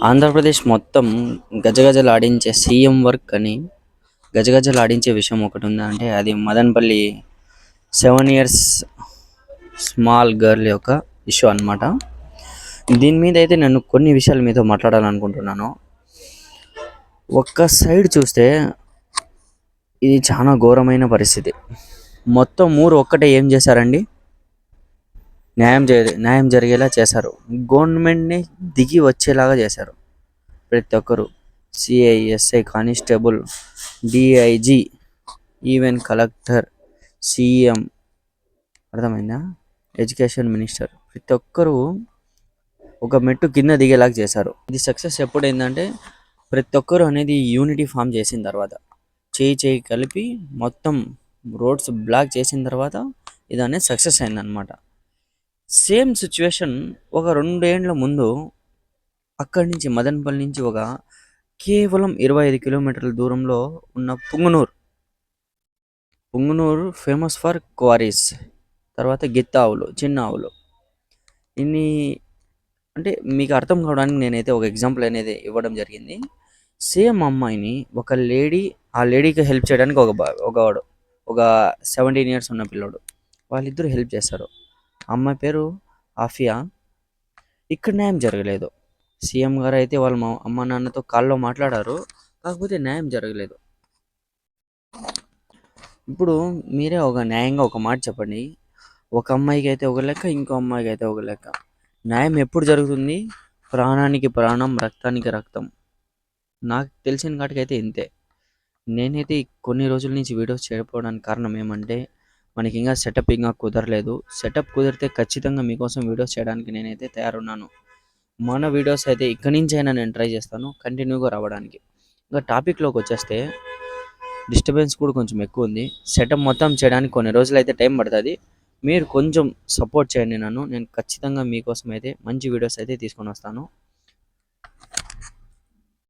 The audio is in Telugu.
ఆంధ్రప్రదేశ్ మొత్తం గజగజలాడించే సీఎం వర్క్ అని గజగజలాడించే విషయం ఒకటి ఉందా అంటే అది మదనపల్లి 7 ఇయర్స్ స్మాల్ గర్ల్ యొక్క ఇష్యూ అన్నమాట. దీని మీద అయితే నేను కొన్ని విషయాలు మీతో మాట్లాడాలనుకుంటున్నాను. ఒక్క సైడ్ చూస్తే ఇది చాలా ఘోరమైన పరిస్థితి. మొత్తం ఊరు ఒక్కటే ఏం చేశారండి, న్యాయం జరిగేలా చేశారు. గవర్నమెంట్ని దిగి వచ్చేలాగా చేశారు. ప్రతి ఒక్కరు CI, SI, constable, DIG, even collector, CM, అర్థమైందా, ఎడ్యుకేషన్ మినిస్టర్, ప్రతి ఒక్కరూ ఒక మెట్టు కింద దిగేలాగా చేశారు. ఇది సక్సెస్ ఎప్పుడైందంటే ప్రతి ఒక్కరు అనేది యూనిటీ ఫామ్ చేసిన తర్వాత, చేయి కలిపి మొత్తం రోడ్స్ బ్లాక్ చేసిన తర్వాత ఇది అనేది సక్సెస్ అయిందనమాట. సేమ్ సిచ్యువేషన్ ఒక 2 ఏండ్ల ముందు అక్కడి నుంచి మదనపల్లి నుంచి కేవలం 25 కిలోమీటర్ల దూరంలో ఉన్న పుంగనూరు ఫేమస్ ఫర్ క్వారీస్, తర్వాత గిత్త ఆవులు, చిన్న ఆవులు. ఇన్ని అంటే మీకు అర్థం కావడానికి నేనైతే ఒక ఎగ్జాంపుల్ అనేది ఇవ్వడం జరిగింది. సేమ్ అమ్మాయిని ఒక లేడీ, ఆ లేడీకి హెల్ప్ చేయడానికి ఒకవాడు, ఒక 17 ఇయర్స్ ఉన్న పిల్లోడు, వాళ్ళిద్దరూ హెల్ప్ చేస్తారు. అమ్మాయి పేరు ఆఫియా. ఇక్కడ న్యాయం జరగలేదు. సీఎం గారు అయితే వాళ్ళ అమ్మ నాన్నతో కాల్లో మాట్లాడారు, కాకపోతే న్యాయం జరగలేదు. ఇప్పుడు మీరే న్యాయంగా ఒక మాట చెప్పండి. ఒక అమ్మాయికి అయితే ఒక లెక్క, ఇంకో అమ్మాయికి అయితే ఒక లెక్క. న్యాయం ఎప్పుడు జరుగుతుంది? ప్రాణానికి ప్రాణం, రక్తానికి రక్తం. నాకు తెలిసిన కాటికైతే ఇంతే. నేనైతే కొన్ని రోజుల నుంచి వీడియోస్ చేయకపోవడానికి కారణం ఏమంటే మనకి ఇంకా సెటప్ ఇంకా కుదరలేదు. సెటప్ కుదిరితే ఖచ్చితంగా మీకోసం వీడియోస్ చేయడానికి నేనైతే తయారున్నాను. మన వీడియోస్ అయితే ఇక్కడి నుంచి అయినా నేను ట్రై చేస్తాను కంటిన్యూగా రావడానికి. ఇంకా టాపిక్లోకి వచ్చేస్తే డిస్టర్బెన్స్ కూడా కొంచెం ఎక్కువ ఉంది. సెటప్ మొత్తం చేయడానికి కొన్ని రోజులు అయితే టైం పడుతుంది. మీరు కొంచెం సపోర్ట్ చేయండి నన్ను. నేను ఖచ్చితంగా మీకోసం అయితే మంచి వీడియోస్ అయితే తీసుకొని వస్తాను.